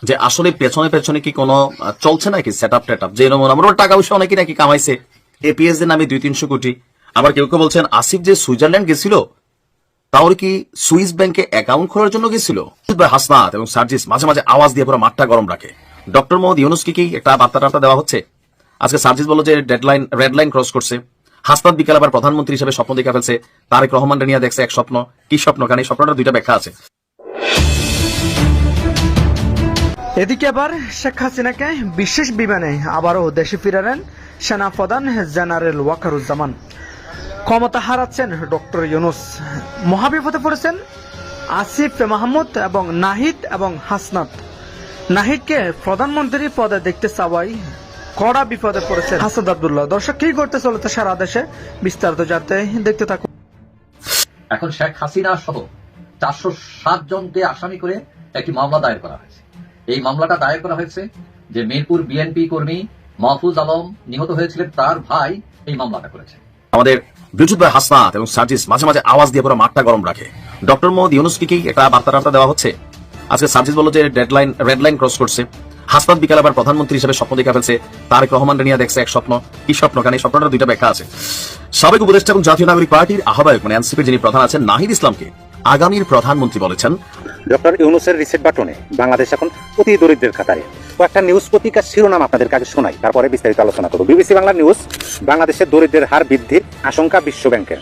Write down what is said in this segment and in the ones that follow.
যে আসলে পেছনে পেছনে কি কোনো চলছে নাকি সেট আপ টেট আপ, যে আমরা টাকা পয়সা অনেকে নাকি কামাইছে এপিএস এর নামে 200-300 কোটি। আবার কেউ কেউ বলছেন আসিফ যে সুইজারল্যান্ড গেছিল তাহলে কি সুইস ব্যাংকে অ্যাকাউন্ট খোলার জন্য গেছিল। হাসনাত এবং সার্জিস মাঝে মাঝে আওয়াজ দিয়ে পুরো মাঠটা গরম রাখে। ডক্টর মোহাম্মদ ইউনূসকে কি একটা বার্তা দেওয়া হচ্ছে? আজকে সার্জিস বলল যে রেড লাইন ক্রস করছে। হাসনাত বিকাল আবার প্রধানমন্ত্রী হিসেবে স্বপ্ন দেখা ফেলছে। তারেক রহমান নিয়ে দেখছে এক স্বপ্ন। কি স্বপ্ন? কারণ এই স্বপ্নটার দুইটা ব্যাখ্যা আছে। এদিকে আবার শেখ হাসিনাকে বিশেষ বিমানে আবারও দেশে ফিরালেন সেনাপ্রধান জেনারেল ওয়াকারুজ্জামান। ক্ষমতা হারাচ্ছেন ডক্টর ইউনূস। মহাবিপদে পড়েছেন আসিফ মাহমুদ এবং নাহিদ এবং হাসনাত। নাহিদকে প্রধানমন্ত্রী পদে দেখতে চাওয়াই কড়া বিপদে পড়েছেন হাসান আব্দুল্লাহ। দর্শক, কি করতে চলেছে সারা দেশে বিস্তারিত জানতে দেখতে থাকুন। এখন শেখ হাসিনা সহ 407 জনকে আসামি করে একটি মামলা দায়ের করা হয়েছে। এই মামলাটা দায়ের করা হয়েছে যে মিরপুর বিএনপি কর্মী মাহফুজ আলম নিহত হয়েছিলেন, তার ভাই এই মামলাটা করেছে। আমাদের বিদ্যুৎ ভাই হাসনাত এবং সার্জিস মাঝে মাঝে আওয়াজ দিয়ে পুরো মাঠটা গরম রাখে। ডক্টর মোহাম্মদ ইউনূসকে কি একটা বার্তা দেওয়া হচ্ছে? আজকে সার্জিস বলল যে রেড লাইন ক্রস করছে। হাসনাত বিকাল আবার প্রধানমন্ত্রী হিসেবে স্বপ্ন দেখা ফেলছে। তারেক রহমান নিয়ে দেখছে এক স্বপ্ন। কি স্বপ্ন? কারণ এই স্বপ্নটার দুইটা ব্যাখ্যা আছে। সাবেক উপদেষ্টা এবং জাতীয় নাগরিক পার্টির আহ্বায়ক এনসিপির যিনি প্রধান আছেন নাহিদ ইসলামকে আগামীর প্রধানমন্ত্রী বলেছেন। ডক্টর ইউনূসের রিসেট বাটনে বাংলাদেশ এখন অতি দরিদ্রের খাতারে। কয়েকটা নিউজ পত্রিকার শিরোনাম আপনাদের কাছে শোনাই, তারপরে বিস্তারিত আলোচনা করব। বিবিসি বাংলা নিউজ, বাংলাদেশের দরিদ্রের হার বৃদ্ধির আশঙ্কা বিশ্ব ব্যাংকের।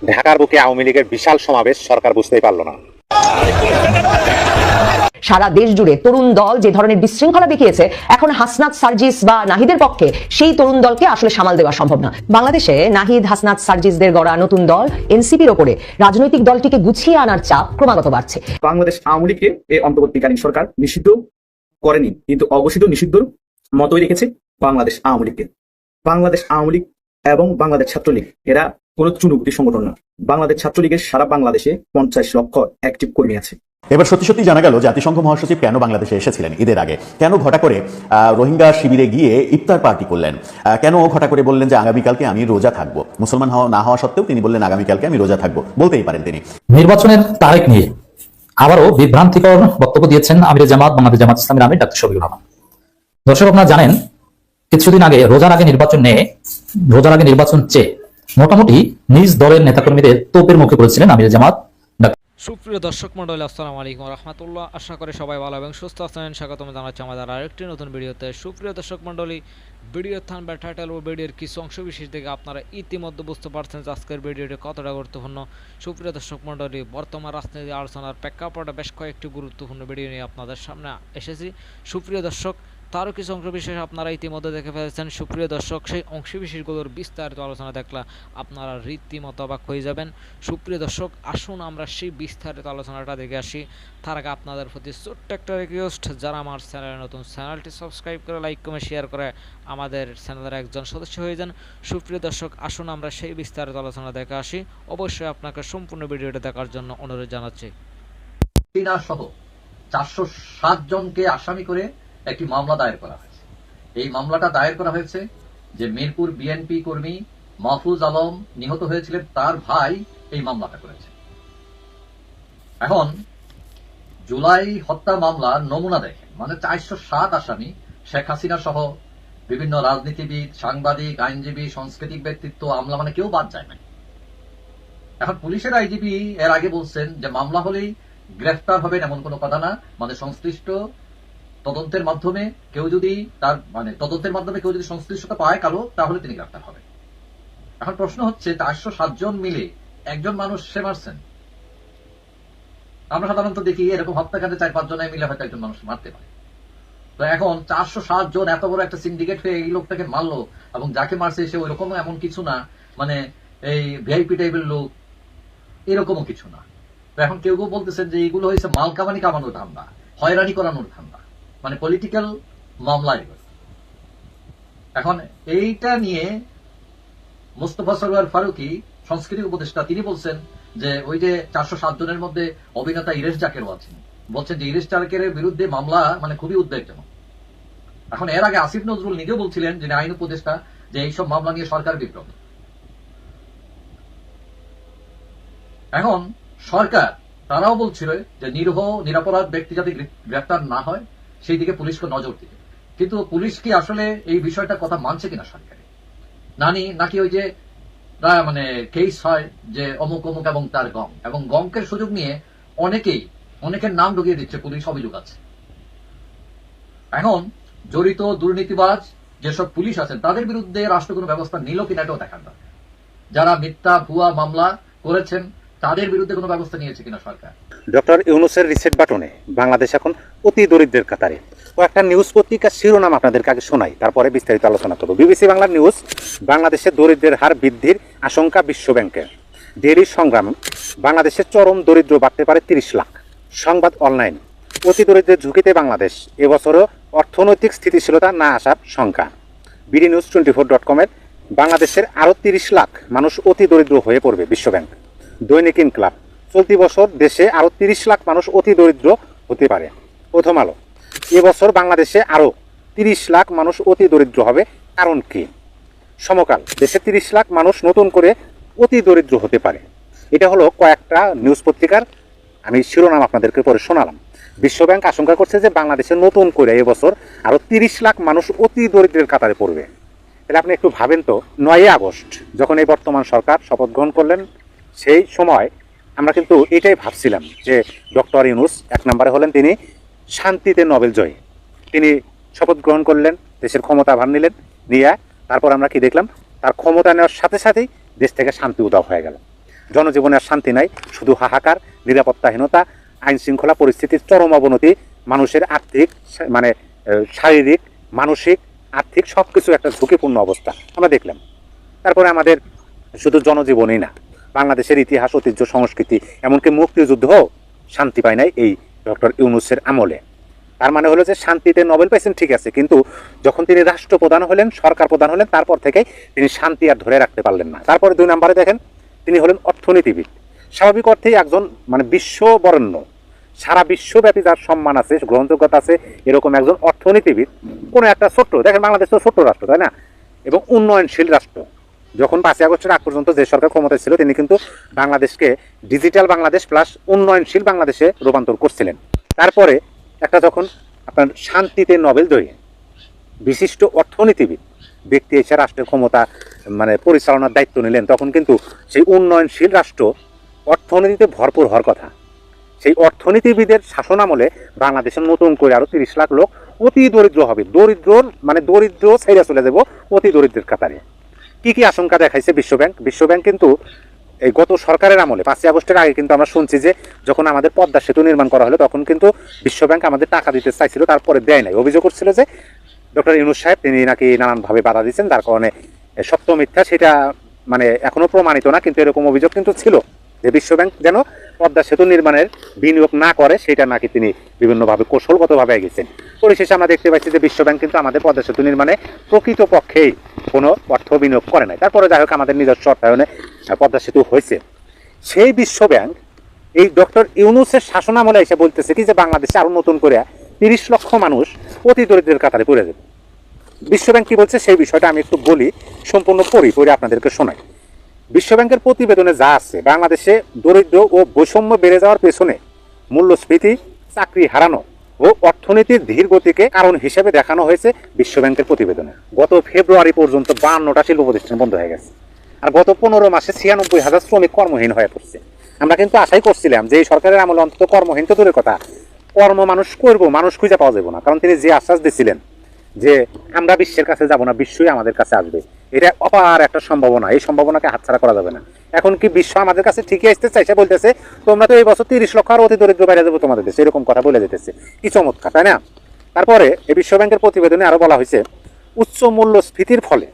ঢাকার বুকে আওয়ামী লীগের বিশাল সমাবেশ, সরকার বুঝতেই পারল না। সারা দেশ জুড়ে তরুণ দল যে ধরনের বিশৃঙ্খলা দেখিয়েছে, এখন হাসনাত সার্জিস বা নাহিদের পক্ষে সেই তরুণ দলকে আসলে সামাল দেওয়া সম্ভব না। বাংলাদেশে নাহিদ হাসনাত সার্জিসদের গড়া নতুন দল এনসিপির ওপরে রাজনৈতিক দলটিকে গুছিয়ে আনার চাপ ক্রমাগত বাড়ছে। বাংলাদেশ আওয়ামী লীগকে এই অন্তর্বর্তীকালীন সরকার নিষিদ্ধ করেনি, কিন্তু অঘোষিত নিষিদ্ধর মতই রেখেছে বাংলাদেশ আওয়ামী লীগকে। বাংলাদেশ আওয়ামী লীগ এবং বাংলাদেশ ছাত্রলীগ এরা কোন চুনুপুটি সংগঠন না। বাংলাদেশ ছাত্রলীগের সারা বাংলাদেশে 50 লক্ষ অ্যাক্টিভ কর্মী আছে। এবার সত্যি সত্যি জানা গেল জাতিসংঘ মহাসচিব কেন বাংলাদেশে এসেছিলেন ঈদের আগে, কেন ঘটা করে রোহিঙ্গা শিবিরে গিয়ে ইফতার পার্টি করলেন, কেন ঘটা করে বললেন যে আগামীকালকে আমি রোজা থাকবো। মুসলমান না হওয়া সত্ত্বেও তিনি বললেন আগামীকালকে আমি রোজা থাকবো। বলতেই পারেন তিনি। নির্বাচনের তারিখ নিয়ে আবারও বিভ্রান্তিকর বক্তব্য দিয়েছেন আমিরে জামাত বাংলাদেশ জামাত ইসলামীর আমির ডাক্তার শফিকুর রহমান। দর্শক, আপনারা জানেন কিছুদিন আগে রোজার আগে নির্বাচন চেয়ে মোটামুটি নিজ দলের নেতাকর্মীদের তোপের মুখে পড়েছিলেন আমিরে জামাত। সুপ্রিয় দর্শক মণ্ডলী, আসসালামু আলাইকুম রহমতুল্লাহ। আশা করি সবাই ভালো এবং সুস্থ আছেন। স্বাগতম জানাচ্ছি আমাদের আরেকটি নতুন ভিডিওতে। সুপ্রিয় দর্শক মণ্ডলী, ভিডিওর থাম্বনেল, টাইটেল ও ভিডিওর কিছু অংশ বিশেষ দেখে আপনারা ইতিমধ্যে বুঝতে পারছেন যে আজকের ভিডিওটি কতটা গুরুত্বপূর্ণ। সুপ্রিয় দর্শক মণ্ডলী, বর্তমান রাজনীতি আলোচনার প্রেক্ষাপটে বেশ কয়েকটি গুরুত্বপূর্ণ ভিডিও নিয়ে আপনাদের সামনে এসেছি। সুপ্রিয় দর্শক, তারও কিছু অংশ বিশেষ আপনারা ইতিমধ্যে দেখে ফেলেছেন। সুপ্রিয় দর্শক, সেই অংশ বিশেষগুলোর বিস্তারিত আলোচনা দেখলে আপনারা রীতিমতো অবাক হয়ে যাবেন। সুপ্রিয় দর্শক, আসুন আমরা সেই বিস্তারিত আলোচনাটা দেখে আসি। তার আগে আপনাদের প্রতি ছোট্ট একটা রিকোয়েস্ট, যারা আমার চ্যানেলে নতুন, চ্যানেলটি সাবস্ক্রাইব করে লাইক কমেন্ট শেয়ার করে আমাদের চ্যানেলের একজন সদস্য হয়ে যান। সুপ্রিয় দর্শক, আসুন আমরা সেই বিস্তারিত আলোচনা দেখে আসি। অবশ্যই আপনাকে সম্পূর্ণ ভিডিওটা দেখার জন্য অনুরোধ জানাচ্ছি। হাসিনা সহ 407 জনকে আসামি করে একটি মামলা দায়ের করা হয়েছে। এই মামলাটা দায়ের করা হয়েছে যে মিরপুর বিএনপি কর্মী মাহফুজ আলম নিহত হয়েছিলেন, তার ভাই এই মামলাটা করেছে। এখন জুলাই হত্যা মামলার নমুনা দেখেন, মানে 407 আসামি, শেখ হাসিনা সহ বিভিন্ন রাজনীতিবিদ, সাংবাদিক, আইনজীবী, সাংস্কৃতিক ব্যক্তিত্ব, আমলা, মানে কেউ বাদ যায় না। এখন পুলিশের আইজিপি এর আগে বলছেন যে মামলা হলেই গ্রেফতার হবেন এমন কোনো কথা না, মানে সংশ্লিষ্ট তদন্তের মাধ্যমে কেউ যদি সংশ্লিষ্টতা পায় কারো, তাহলে তিনি গ্রেফতার হবেন। এখন প্রশ্ন হচ্ছে 407 জন মিলে একজন মানুষ সে মারছেন। আমরা সাধারণত দেখি এরকম হত্যাকাণ্ডে 4-5 জনে মিলে হয়তো একজন মানুষ মারতে পারে। তো এখন 407 জন এত বড় একটা সিন্ডিকেট হয়ে এই লোকটাকে মারলো, এবং যাকে মারছে সে ওইরকম এমন কিছু না, মানে এই ভিআইপি টাইপের লোক, এরকমও কিছু না। তো এখন কেউ কেউ বলতেছেন যে এইগুলো হয়েছে মালকামানি কামানোর ধান্দা, হয়রানি করানোর ধান্দা, মানে পলিটিক্যাল মামলা এগুলো। এখন এইটা নিয়ে মোস্তফা সরওয়ার ফারুকী, সংস্কৃতি উপদেষ্টা, তিনি বলছেন যে ওই যে 407 জনের মধ্যে অভিনেতা ইরেশ জাকেরও আছেন। বলছেন যে ইরেশ জাকের বিরুদ্ধে মামলা মানে খুবই উদ্বেগজনক। এখন এর আগে আসিফ নজরুল নিজেও বলছিলেন, যিনি আইন উপদেষ্টা, যে এইসব মামলা নিয়ে সরকার বিপ্লব। এখন সরকার তারাও বলছিল যে নিরীহ নিরাপরাধ ব্যক্তি যাতে গ্রেফতার না হয় সেই দিকে পুলিশকে নজর দিতে। কিন্তু পুলিশ কি আসলে এই বিষয়টা কথা মানছে কিনা সরকারে, নাকি ওই যে মানে কেস হয় যে অমুক অমুক এবং তার গং, এবং গঙ্কের সুযোগ নিয়ে অনেকের নাম ঢুকিয়ে দিচ্ছে, পুলিশ অভিযোগ আছে। এখন জড়িত দুর্নীতিবাজ যেসব পুলিশ আছেন তাদের বিরুদ্ধে রাষ্ট্র কোনো ব্যবস্থা নিল কিনা এটাও দেখার দরকার। যারা মিথ্যা ভুয়া মামলা করেছেন তাদের বিরুদ্ধে কোনো ব্যবস্থা নিয়েছে কিনা সরকার। ডক্টর ইউনূসের রিসেট বাটনে বাংলাদেশ এখন অতি দরিদ্রের কাতারে। ও একটা নিউজ পত্রিকার শিরোনাম আপনাদেরকে আগে শোনাই, তারপরে বিস্তারিত আলোচনা করব। বিবিসি বাংলার নিউজ, বাংলাদেশে দরিদ্রের হার বৃদ্ধির আশঙ্কা বিশ্বব্যাংকের। ডেইলি সংগ্রাম, বাংলাদেশের চরম দরিদ্র বাড়তে পারে 30 লাখ। সংবাদ অনলাইন, অতি দরিদ্রের ঝুঁকিতে বাংলাদেশ, এবছরও অর্থনৈতিক স্থিতিশীলতা না আসার শঙ্কা। বিডি নিউজ 24.com-এর, বাংলাদেশের আরও 30 লাখ মানুষ অতি দরিদ্র হয়ে পড়বে বিশ্বব্যাংক। দৈনিক ইনকিলাব, চলতি বছর দেশে আরও 30 লাখ মানুষ অতি দরিদ্র হতে পারে। প্রথম আলো, এবছর বাংলাদেশে আরও 30 লাখ মানুষ অতি দরিদ্র হবে, কারণ কি? সমকাল, দেশে 30 লাখ মানুষ নতুন করে অতি দরিদ্র হতে পারে। এটা হলো কয়েকটা নিউজ পত্রিকার আমি শিরোনাম আপনাদেরকে পরে শোনালাম। বিশ্বব্যাংক আশঙ্কা করছে যে বাংলাদেশে নতুন করে এবছর আরও 30 লাখ মানুষ অতি দরিদ্রের কাতারে পড়বে। তাহলে আপনি একটু ভাবেন তো, 9 আগস্ট যখন এই বর্তমান সরকার শপথ গ্রহণ করলেন, সেই সময় আমরা কিন্তু এটাই ভাবছিলাম যে ডক্টর ইউনূস 1 নম্বরে হলেন তিনি শান্তিতে নোবেল জয়ী। তিনি শপথ গ্রহণ করলেন, দেশের ক্ষমতা ভার নিলেন, নিয়ে তারপর আমরা কি দেখলাম, তার ক্ষমতা নেওয়ার সাথে সাথেই দেশ থেকে শান্তি উধাও হয়ে গেল। জনজীবনে আর শান্তি নাই, শুধু হাহাকার, নিরাপত্তাহীনতা, আইন শৃঙ্খলা পরিস্থিতির চরম অবনতি, মানুষের আর্থিক মানে শারীরিক, মানসিক, আর্থিক সবকিছু একটা ঝুঁকিপূর্ণ অবস্থা আমরা দেখলাম। তারপরে আমাদের শুধু জনজীবনই না, বাংলাদেশের ইতিহাস, ঐতিহ্য, সংস্কৃতি, এমনকি মুক্তিযুদ্ধও শান্তি পায় নাই এই ডক্টর ইউনূসের আমলে। তার মানে হলো যে শান্তিতে নোবেল পাইছেন ঠিক আছে, কিন্তু যখন তিনি রাষ্ট্রপ্রধান হলেন, সরকার প্রধান হলেন, তারপর থেকেই তিনি শান্তি আর ধরে রাখতে পারলেন না। তারপরে 2 নম্বরে দেখেন, তিনি হলেন অর্থনীতিবিদ। স্বাভাবিক অর্থেই একজন মানে বিশ্ববরেণ্য, সারা বিশ্বব্যাপী যার সম্মান আছে, গ্রহণযোগ্যতা আছে, এরকম একজন অর্থনীতিবিদ কোনো একটা ছোট্ট, দেখেন বাংলাদেশ তো ছোট্ট রাষ্ট্র, তাই না, এবং উন্নয়নশীল রাষ্ট্র। যখন 5 আগস্টের আগ পর্যন্ত যে সরকার ক্ষমতায় ছিল, তিনি কিন্তু বাংলাদেশকে ডিজিটাল বাংলাদেশ প্লাস উন্নয়নশীল বাংলাদেশে রূপান্তর করছিলেন। তারপরে একটা যখন আপনার শান্তিতে নোবেল জয়ী বিশিষ্ট অর্থনীতিবিদ ব্যক্তি এসে রাষ্ট্রের ক্ষমতা মানে পরিচালনার দায়িত্ব নিলেন, তখন কিন্তু সেই উন্নয়নশীল রাষ্ট্র অর্থনীতিতে ভরপুর হওয়ার কথা। সেই অর্থনীতিবিদের শাসনামলে বাংলাদেশের নতুন করে আরো 30 লাখ লোক অতি দরিদ্র হবে। দরিদ্র ছেড়ে চলে যাব অতি দরিদ্রের কাতারে। কি কি আশঙ্কা দেখাইছে বিশ্বব্যাংক? বিশ্বব্যাংক কিন্তু এই গত সরকারের আমলে 5 আগস্টের আগে কিন্তু আমরা শুনছি যে যখন আমাদের পদ্মা সেতু নির্মাণ করা হলো, তখন কিন্তু বিশ্বব্যাংক আমাদের টাকা দিতে চাইছিল, তারপরে দেয় নাই। অভিযোগ করছিল যে ডক্টর ইউনূস সাহেব তিনি নাকি নানানভাবে বাধা দিচ্ছেন, তার কারণে সত্য মিথ্যা সেটা মানে এখনো প্রমাণিত না, কিন্তু এরকম অভিযোগ কিন্তু ছিল যে বিশ্বব্যাংক যেন পদ্মা সেতু নির্মাণের বিনিয়োগ না করে, সেটা নাকি তিনি বিভিন্নভাবে কৌশলগতভাবে এগিয়েছেন। পরিশেষে আমরা দেখতে পাচ্ছি যে বিশ্বব্যাংক কিন্তু আমাদের পদ্মা সেতু নির্মাণে প্রকৃতপক্ষেই কোনো অর্থ বিনিয়োগ করে নাই। তারপরে যাই হোক আমাদের নিজস্ব অর্থায়নে পদ্মা সেতু হয়েছে। সেই বিশ্বব্যাংক এই ডক্টর ইউনূসের শাসনামলে এসে বলতেছে কি যে বাংলাদেশে আরো নতুন করে 30 লক্ষ মানুষ অতি দরিদ্রের কাতারে পড়ে যাবে। বিশ্বব্যাংক কি বলছে সেই বিষয়টা আমি একটু বলি, সম্পূর্ণ পড়ে আপনাদেরকে শোনাই। বিশ্বব্যাংকের প্রতিবেদনে যা আছে, বাংলাদেশে দরিদ্র ও বৈষম্য বেড়ে যাওয়ার পেছনে মূল্যস্ফীতি, চাকরি হারানো ও অর্থনীতির ধীর গতিকে কারণ হিসেবে দেখানো হয়েছে বিশ্বব্যাংকের প্রতিবেদনে। গত ফেব্রুয়ারি পর্যন্ত 52টা শিল্প প্রতিষ্ঠান বন্ধ হয়ে গেছে, আর গত 15 মাসে 96,000 শ্রমিক কর্মহীন হয়ে পড়ছে। আমরা কিন্তু আশাই করছিলাম যে এই সরকারের আমলে অন্তত কর্মহীন তো দূরের কথা, কর্ম মানুষ করবো, মানুষ খুঁজে পাওয়া যাবে না। কারণ তিনি যে আশ্বাস দিচ্ছিলেন যে আমরা বিশ্বের কাছে যাব না, বিশ্বই আমাদের কাছে আসবে, এটা অপার একটা সম্ভাবনা, এই সম্ভাবনাকে হাতছাড়া করা যাবে না। এখন কি বিশ্ব আমাদের কাছে ঠিকই আসতে চাইছে, বলতেছে তোমরা তো এই বছর 30 লক্ষ আর অতি দরিদ্র বাইরে যাবো তোমাদের দেশে, এরকম কথা বলে যেতেছে। কি চমৎকার, তাই না? তারপরে এই বিশ্বব্যাংকের প্রতিবেদনে আরো বলা হয়েছে, উচ্চ মূল্যস্ফীতির ফলে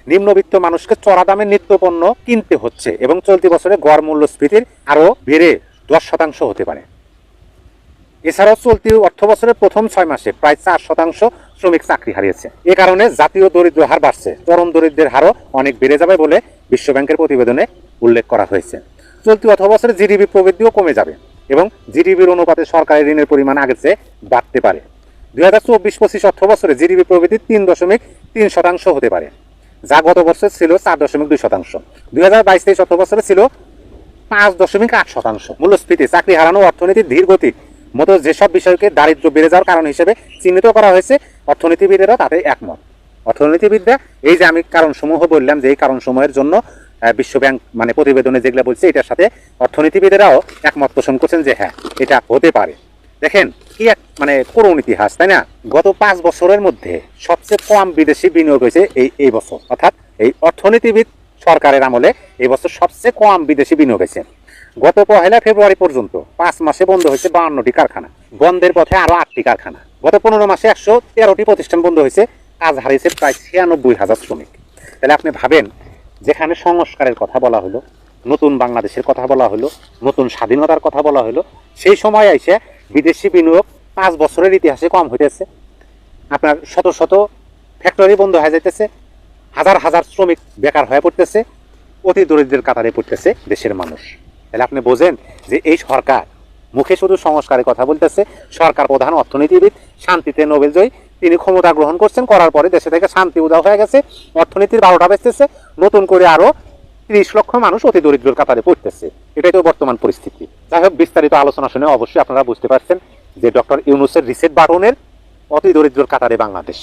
নিম্নবিত্ত মানুষকে চড়া দামে নিত্যপণ্য কিনতে হচ্ছে এবং চলতি বছরে গড় মূল্যস্ফীতির আরো বেড়ে 10% হতে পারে। এছাড়াও চলতি অর্থ বছরের প্রথম 6 মাসে প্রায় 4% শ্রমিক চাকরি হারিয়েছে। এ কারণে জাতীয় দরিদ্র হার বাড়ছে, চরম দরিদ্রের হারও অনেক বেড়ে যাবে বলে বিশ্বব্যাংকের প্রতিবেদনে উল্লেখ করা হয়েছে। চলতি অর্থ বছরে জিডিপি প্রবৃদ্ধিও কমে যাবে এবং জিডিপির অনুপাতে সরকারি ঋণের পরিমাণ আগের চেয়ে বাড়তে পারে। 2024-25 অর্থ বছরে জিডিপি প্রবৃদ্ধি 3.3% হতে পারে, যা গত বছর ছিল 4.2%। 2022-23 অর্থ বছরে ছিল 5.8%। মূল্যস্ফীতি, চাকরি হারানো, অর্থনীতির ধীর গতি মতো যেসব বিষয়কে দারিদ্র্য বেড়ে যাওয়ার কারণ হিসেবে চিহ্নিত করা হয়েছে, অর্থনীতিবিদেরা তাতে একমত। অর্থনীতিবিদরা এই যে আমি কারণসমূহ বললাম, যে এই কারণসমূহের জন্য বিশ্বব্যাংক মানে প্রতিবেদনে যেগুলো বলছে, এটার সাথে অর্থনীতিবিদেরাও একমত পোষণ করছেন যে হ্যাঁ, এটা হতে পারে। দেখেন কি এক মানে করুণ ইতিহাস, তাই না? গত 5 বছরের মধ্যে সবচেয়ে কম বিদেশি বিনিয়োগ হয়েছে এই বছর, অর্থাৎ এই অর্থনীতিবিদ সরকারের আমলে এই বছর সবচেয়ে কম বিদেশি বিনিয়োগ হয়েছে। গত 1 ফেব্রুয়ারি পর্যন্ত 5 মাসে বন্ধ হয়েছে 52টি কারখানা, বন্ধের পথে আরো 8টি কারখানা। গত 15 মাসে 113টি প্রতিষ্ঠান বন্ধ হয়েছে, কাজ হারিয়েছে প্রায় 96,000 শ্রমিক। তাহলে আপনি ভাবেন, যেখানে সংস্কারের কথা বলা হলো, নতুন বাংলাদেশের কথা বলা হলো, নতুন স্বাধীনতার কথা বলা হলো, সেই সময় এসে বিদেশি বিনিয়োগ 5 বছরের ইতিহাসে কম হইতেছে। আপনার শত শত ফ্যাক্টরি বন্ধ হয়ে যাইতেছে, হাজার হাজার শ্রমিক বেকার হয়ে পড়তেছে, অতি দরিদ্রের কাতারে পড়তেছে দেশের মানুষ। তাহলে আপনি বোঝেন যে এই সরকার মুখে শুধু সংস্কারের কথা বলতেছে, সরকার প্রধান অর্থনীতিবিদ, শান্তিতে নোবেল জয়ী, তিনি ক্ষমতা গ্রহণ করছেন, করার পরে দেশে থেকে শান্তি উধাও হয়ে গেছে, অর্থনীতির 12টা বেজতেছে, নতুন করে আরো 30 লক্ষ মানুষ অতি দরিদ্রের কাতারে পড়তেছে। এটাই তো বর্তমান পরিস্থিতি। যাই হোক, বিস্তারিত আলোচনা শুনে অবশ্যই আপনারা বুঝতে পারছেন যে ডক্টর ইউনূসের রিসেট বাটনের অতি দরিদ্রের কাতারে বাংলাদেশ,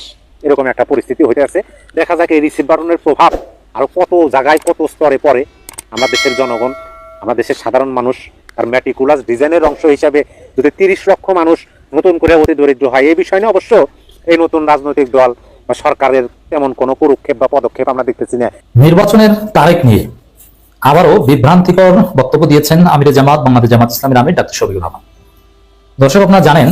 এরকম একটা পরিস্থিতি হইতে আছে। দেখা যাক এই রিসেট বাটনের প্রভাব আরো কত জায়গায় কত স্তরে পড়ে। আমরা দেশের জনগণ, আমরা দেশের সাধারণ মানুষ আর ম্যাটিকুলাস ডিজাইনের অংশ হিসাবে যদি 30 লক্ষ মানুষ নতুন করে অতি দরিদ্র হয়, এই বিষয় নিয়ে অবশ্য এই নতুন রাজনৈতিক দল বা সরকারের তেমন কোনো পদক্ষেপ বা পদক্ষেপ আমরা দেখতেছি না। নির্বাচনের তারিখ নিয়ে আবারও বিভ্রান্তিকর বক্তব্য দিয়েছেন আমিরে জামাত বাংলাদেশ জামাত ইসলামীর আমির ডাক্তার শফিকুর রহমান। দর্শক, আপনারা জানেন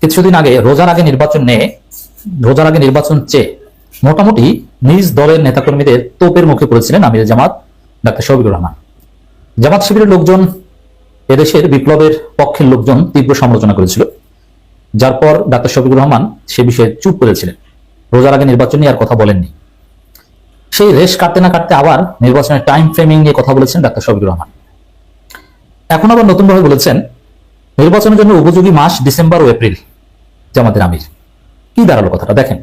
কিছুদিন আগে রোজার আগে নির্বাচন চেয়ে মোটামুটি নিজ দলের নেতাকর্মীদের তোপের মুখে পড়েছিলেন আমিরে জামাত ডাক্তার শফিকুর রহমান। জামাত শিবিরের লোকজন, এদেশের বিপ্লবের পক্ষের লোকজন তীব্র সমালোচনা করেছিল, যার পর ডাক্তার শফিকুর রহমান সে বিষয়ে চুপ করেছিলেন, রোজার আগে নির্বাচন নিয়ে আর কথা বলেননি। সেই রেশ কাটতে না কাটতে আবার নির্বাচনের টাইম ফ্রেমিং নিয়ে কথা বলেছেন ডাক্তার শফিকুর রহমান। এখন আবার নতুনভাবে বলেছেন নির্বাচনের জন্য উপযোগী মাস ডিসেম্বর ও এপ্রিল। জামাতের আমির কি দাঁড়ালো কথাটা দেখেন।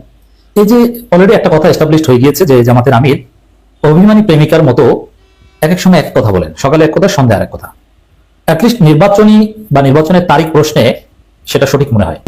এই যে অলরেডি একটা কথা এস্টাবলিশড হয়ে গিয়েছে যে জামাতের আমির অভিমানী প্রেমিকার মতো এক এক সময় এক কথা বলেন, সকালে এক কথা, সন্ধ্যায় আরেক কথা। অ্যাটলিস্ট নির্বাচনী বা নির্বাচনের তারিখ প্রশ্নে সেটা সঠিক মনে হয়।